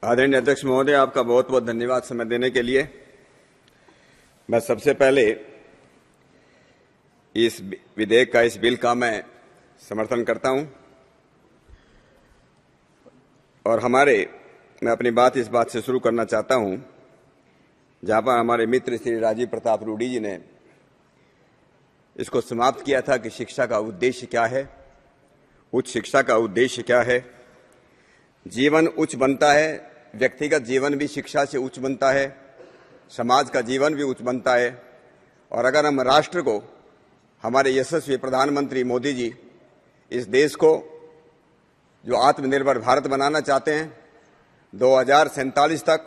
आदरणीय अध्यक्ष महोदय, आपका बहुत बहुत धन्यवाद समय देने के लिए। मैं सबसे पहले इस विधेयक का, इस बिल का मैं समर्थन करता हूं और मैं अपनी बात इस बात से शुरू करना चाहता हूं जहां पर हमारे मित्र श्री राजीव प्रताप रूडी जी ने इसको समाप्त किया था कि शिक्षा का उद्देश्य क्या है, उच्च शिक्षा का उद्देश्य क्या है। जीवन उच्च बनता है, व्यक्तिगत जीवन भी शिक्षा से उच्च बनता है, समाज का जीवन भी उच्च बनता है। और अगर हम राष्ट्र को, हमारे यशस्वी प्रधानमंत्री मोदी जी इस देश को जो आत्मनिर्भर भारत बनाना चाहते हैं, 2047 तक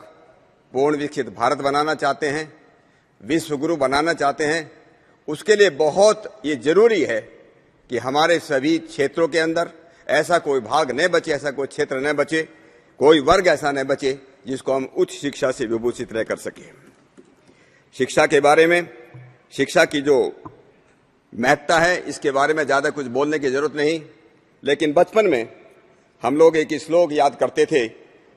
पूर्ण विकसित भारत बनाना चाहते हैं, विश्व गुरु बनाना चाहते हैं, उसके लिए बहुत ये जरूरी है कि हमारे सभी क्षेत्रों के अंदर ऐसा कोई भाग न बचे, ऐसा कोई क्षेत्र न बचे, कोई वर्ग ऐसा न बचे जिसको हम उच्च शिक्षा से विभूषित न कर सके। शिक्षा के बारे में, शिक्षा की जो महत्ता है, इसके बारे में ज्यादा कुछ बोलने की जरूरत नहीं, लेकिन बचपन में हम लोग एक श्लोक याद करते थे,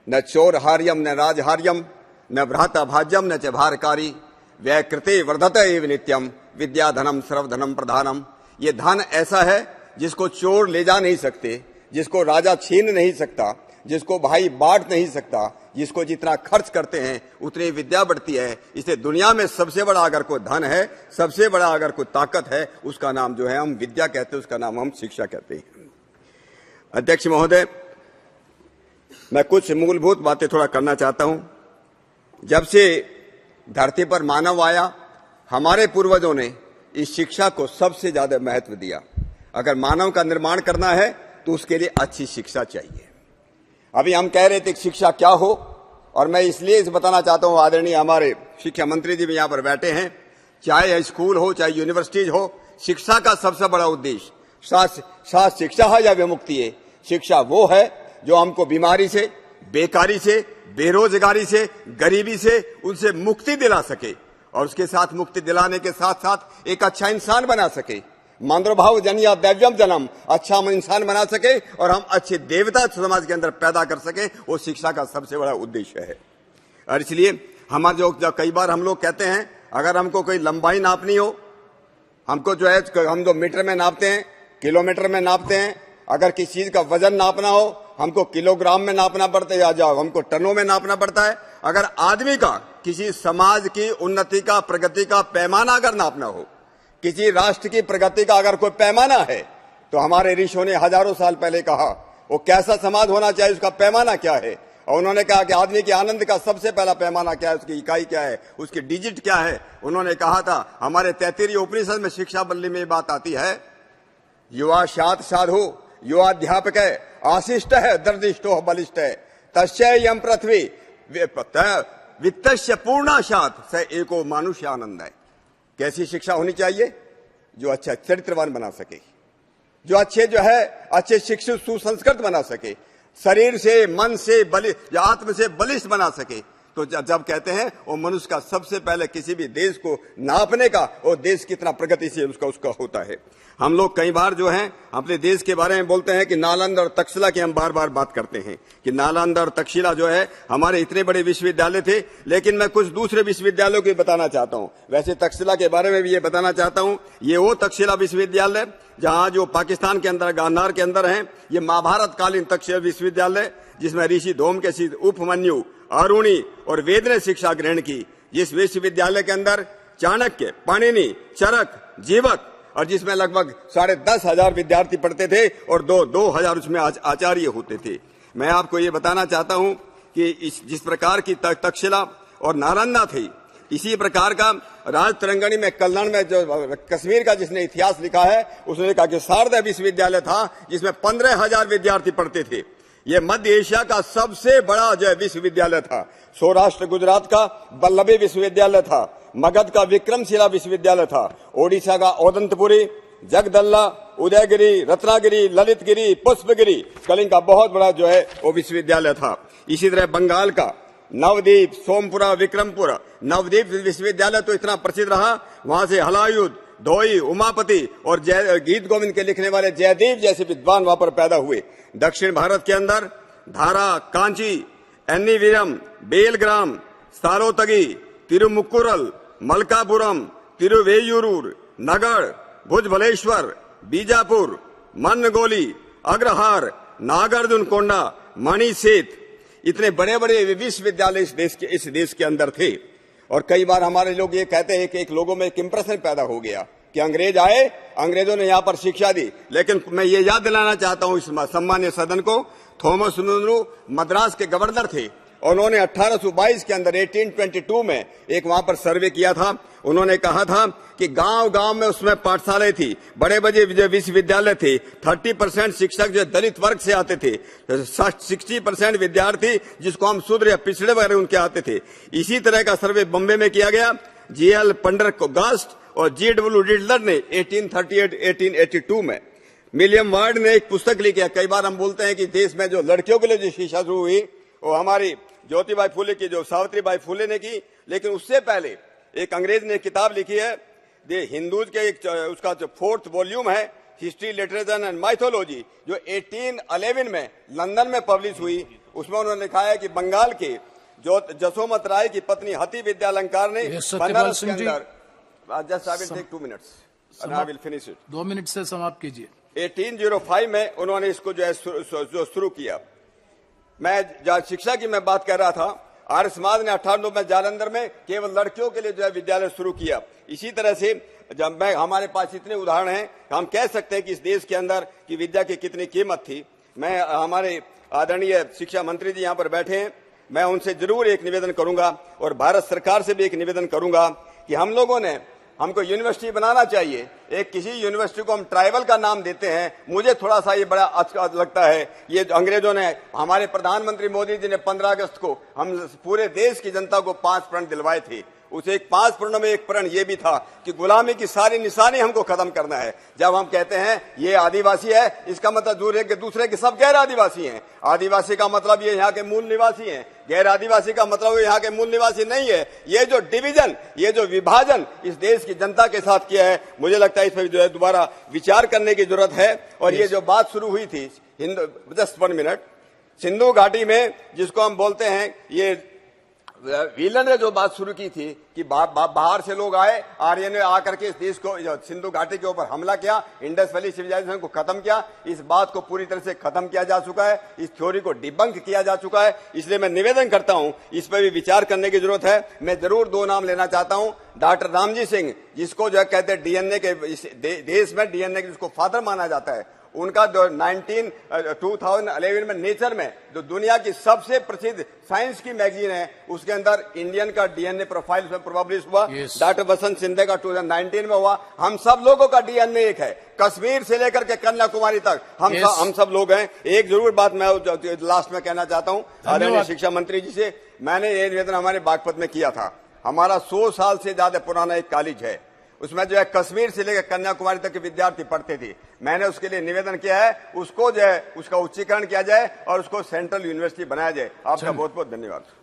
न चोरहार्यम न राजहार्यम न भ्राता भाज्यम न च भारकारी व्यकृते वर्धत एव नित्यम विद्या धनम सर्वधनम प्रधानम। ये धन ऐसा है जिसको चोर ले जा नहीं सकते, जिसको राजा छीन नहीं सकता, जिसको भाई बांट नहीं सकता, जिसको जितना खर्च करते हैं उतनी विद्या बढ़ती है। इसे दुनिया में सबसे बड़ा अगर कोई धन है, सबसे बड़ा अगर कोई ताकत है, उसका नाम जो है हम विद्या कहते हैं, उसका नाम हम शिक्षा कहते हैं। अध्यक्ष महोदय, मैं कुछ मूलभूत बातें थोड़ा करना चाहता हूं। जब से धरती पर मानव आया, हमारे पूर्वजों ने इस शिक्षा को सबसे ज्यादा महत्व दिया। अगर मानव का निर्माण करना है तो उसके लिए अच्छी शिक्षा चाहिए। अभी हम कह रहे थे कि शिक्षा क्या हो, और मैं इसलिए इस बताना चाहता हूं, आदरणीय हमारे शिक्षा मंत्री जी भी यहां पर बैठे हैं, चाहे स्कूल हो चाहे यूनिवर्सिटीज हो, शिक्षा का सबसे बड़ा उद्देश्य शास्त्र शिक्षा है या विमुक्ति है। शिक्षा वो है जो हमको बीमारी से, बेकारी से, बेरोजगारी से, गरीबी से, उनसे मुक्ति दिला सके, और उसके साथ मुक्ति दिलाने के साथ साथ एक अच्छा इंसान बना सके। मातृभाव जनिया दैव्यम जन्म, अच्छा हम इंसान बना सके और हम अच्छे देवता समाज के अंदर पैदा कर सके, वो शिक्षा का सबसे बड़ा उद्देश्य है। और इसलिए हमारे जो कई बार हम लोग कहते हैं, अगर हमको कोई लंबाई नापनी हो, हमको जो है हम जो मीटर में नापते हैं, किलोमीटर में नापते हैं, अगर किसी चीज का वजन नापना हो हमको किलोग्राम में नापना पड़ता है या जाओ हमको टनों में नापना पड़ता है। अगर आदमी का, किसी समाज की उन्नति का, प्रगति का पैमाना अगर नापना हो, किसी राष्ट्र की प्रगति का अगर कोई पैमाना है, तो हमारे ऋषियों ने हजारों साल पहले कहा वो कैसा समाज होना चाहिए, उसका पैमाना क्या है। और उन्होंने कहा कि आदमी के आनंद का सबसे पहला पैमाना क्या है, उसकी इकाई क्या है, उसकी डिजिट क्या है। उन्होंने कहा था, हमारे 33 उपनिषद में शिक्षा बल्ली में बात आती है, युवा शात साधु युवा अध्यापक है, आशिष्ट है, दर्दिष्टो बलिष्ठ है, तस्ययं पृथ्वी वित्तस्य पूर्णाशात स एको मानुष्य आनंद है। कैसी शिक्षा होनी चाहिए? जो अच्छा चरित्रवान बना सके, जो अच्छे शिक्षित सुसंस्कृत बना सके, शरीर से, मन से, आत्म से बलिष्ठ बना सके। तो जब कहते हैं वो मनुष्य का सबसे पहले किसी भी देश को नापने का, वो देश कितना प्रगतिशील उसका होता है। हम लोग कई बार जो है अपने देश के बारे में बोलते हैं कि नालंदा और तक्षशिला की हम बार बार बात करते हैं कि नालंदा और तक्षशिला जो है हमारे इतने बड़े विश्वविद्यालय थे, लेकिन मैं कुछ दूसरे विश्वविद्यालयों को बताना चाहता हूं। वैसे तक्षशिला के बारे में भी ये बताना चाहता हूं, ये वो तक्षशिला विश्वविद्यालय जहां जो पाकिस्तान के अंदर गांधार के अंदर है, ये महाभारत कालीन तक्षशिला विश्वविद्यालय, जिसमें ऋषि धूमकेतु, उपमन्यु, अरुणी और वेद ने शिक्षा ग्रहण की। इस विश्वविद्यालय के अंदर चाणक्य, पाणिनि, चरक, जीवक, और जिसमें लगभग 10,500 विद्यार्थी पढ़ते थे और 2,000 उसमें आचार्य होते थे। मैं आपको ये बताना चाहता हूं कि जिस प्रकार की तक्षशिला और नालंदा थी, इसी प्रकार का राज तरंगणी में कल्याण में जो कश्मीर का जिसने इतिहास लिखा है, उसने कहा कि शारदा विश्वविद्यालय था जिसमें 15,000 विद्यार्थी पढ़ते थे। ये मध्य एशिया का सबसे बड़ा जो विश्वविद्यालय था। सौराष्ट्र गुजरात का वल्लभी विश्वविद्यालय था, मगध का विक्रमशिला विश्वविद्यालय था, ओडिशा का औदंतपुरी, जगदल्ला, उदयगिरी, रत्नागिरी, ललितगिरी, पुष्पगिरी, कलिंग का बहुत बड़ा जो है वो विश्वविद्यालय था। इसी तरह बंगाल का नवदीप, सोमपुरा, विक्रमपुर, नवदीप विश्वविद्यालय तो इतना प्रसिद्ध रहा, वहां से हलायुध, धोई, उमापति और गीत गोविंद के लिखने वाले जयदेव जैसे विद्वान वहां पर पैदा हुए। दक्षिण भारत के अंदर धारा, कांची, एन्नीवीरम, बेलग्राम, सारोतगी, तिरुमुक्कुरल, मलकापुरम, तिरुवेयूरूर, नगर, भुजबलेश्वर, बीजापुर, मनगोली, अग्रहार, नागार्जुनकोंडा, मणिसेत, इतने बड़े बड़े विश्वविद्यालय इस देश के अंदर थे। और कई बार हमारे लोग ये कहते हैं कि एक लोगों में एक इंप्रेशन पैदा हो गया कि अंग्रेज आए, अंग्रेजों ने यहाँ पर शिक्षा दी। लेकिन मैं ये याद दिलाना चाहता हूँ इस सम्मान्य सदन को, थॉमस मुनरो मद्रास के गवर्नर थे। उन्होंने 1822 के अंदर 1822 में एक वहां पर सर्वे किया था। उन्होंने कहा था कि गांव-गांव में उसमें पाठशालाएं थी, बड़े बड़े विश्वविद्यालय थे। 30% शिक्षक जो दलित वर्ग से आते थे, 60% विद्यार्थी जिसको हम शूद्र या पिछड़े वर्ग उनके आते थे। इसी तरह का सर्वे बॉम्बे में किया गया। जीएल पेंडरगास्ट और जीडब्ल्यू रिडलर ने 1882 में। विलियम वार्ड ने एक पुस्तक लिखी है। कई बार हम बोलते हैं कि देश में जो लड़कियों के लिए जो शिक्षा शुरू हुई वो हमारी ज्योतिबाई फुले की, जो सावित्रीबाई फुले ने की। लेकिन उससे पहले एक अंग्रेज ने किताब लिखी है द हिंदूज के, उसका जो 4th वॉल्यूम है, हिस्ट्री लिटरेचर एंड माइथोलॉजी, जो 1811 में लंदन में पब्लिश हुई। उसमें उन्होंने लिखा है कि बंगाल के जो जसोमत राय की पत्नी हति विद्यालंकार ने बनारस के अंदर, just I will take 2 minutes and I will finish it. 2 minute से समाप्त कीजिए। 1805 में उन्होंने इसको जो है शुरू किया। मैं जहाँ शिक्षा की मैं बात कर रहा था, आर्य समाज ने 98 में जालंधर में केवल लड़कियों के लिए जो है विद्यालय शुरू किया। इसी तरह से जब हमारे पास इतने उदाहरण हैं, हम कह सकते हैं कि इस देश के अंदर की विद्या की कितनी कीमत थी। मैं हमारे आदरणीय शिक्षा मंत्री जी यहाँ पर बैठे हैं, मैं उनसे जरूर एक निवेदन करूंगा और भारत सरकार से भी एक निवेदन करूंगा कि हम लोगों ने, हमको यूनिवर्सिटी बनाना चाहिए। एक किसी यूनिवर्सिटी को हम ट्राइबल का नाम देते हैं, मुझे थोड़ा सा ये बड़ा अच्छा लगता है। ये अंग्रेजों ने, हमारे प्रधानमंत्री मोदी जी ने 15 अगस्त को हम पूरे देश की जनता को 5 प्रण दिलवाए थे। उस एक 5 प्रणों में एक प्रण ये भी था कि गुलामी की सारी निशानी हमको खत्म करना है। जब हम कहते हैं ये आदिवासी है, इसका मतलब दूर है कि दूसरे के सब गैर आदिवासी हैं। आदिवासी का मतलब ये यहाँ के मूल निवासी हैं, गैर आदिवासी का मतलब यहाँ के मूल निवासी नहीं है। ये जो डिवीजन, ये जो विभाजन इस देश की जनता के साथ किया है, मुझे लगता है इस पर जो है दोबारा विचार करने की जरूरत है। और ये जो बात शुरू हुई थी जस्ट 1 मिनट, सिंधु घाटी में जिसको हम बोलते हैं, ये व्हीलन ने जो बात शुरू की थी कि बाहर से लोग आए, आर्य ने आकर के इस देश को, सिंधु घाटी के ऊपर हमला किया, इंडस वैली सिविलाइजेशन को खत्म किया। इस बात को पूरी तरह से खत्म किया जा चुका है, इस थ्योरी को डिबंक किया जा चुका है। इसलिए मैं निवेदन करता हूं, इस पर भी विचार करने की जरूरत है। मैं जरूर 2 नाम लेना चाहता हूं। डॉक्टर रामजी सिंह, जिसको जो कहते हैं डीएनए के देश में डीएनए के जिसको फादर माना जाता है, उनका 2011 में नेचर में, जो दुनिया की सबसे प्रसिद्ध साइंस की मैगजीन है, उसके अंदर इंडियन का डीएनए प्रोफाइल पब्लिश हुआ। डॉक्टर बसंत सिंधे का 2019 में हुआ। हम सब लोगों का डीएनए एक है, कश्मीर से लेकर के कन्याकुमारी तक हम सब लोग हैं। एक जरूर बात मैं लास्ट में कहना चाहता हूं आदरणीय शिक्षा मंत्री जी से। मैंने ये निवेदन हमारे बागपत में किया था। हमारा 100 साल से ज्यादा पुराना एक कॉलेज है, उसमें जो है कश्मीर से लेकर कन्याकुमारी तक के विद्यार्थी पढ़ते थे। मैंने उसके लिए निवेदन किया है, उसको जो है उसका उच्चीकरण किया जाए और उसको सेंट्रल यूनिवर्सिटी बनाया जाए। आपका बहुत बहुत धन्यवाद।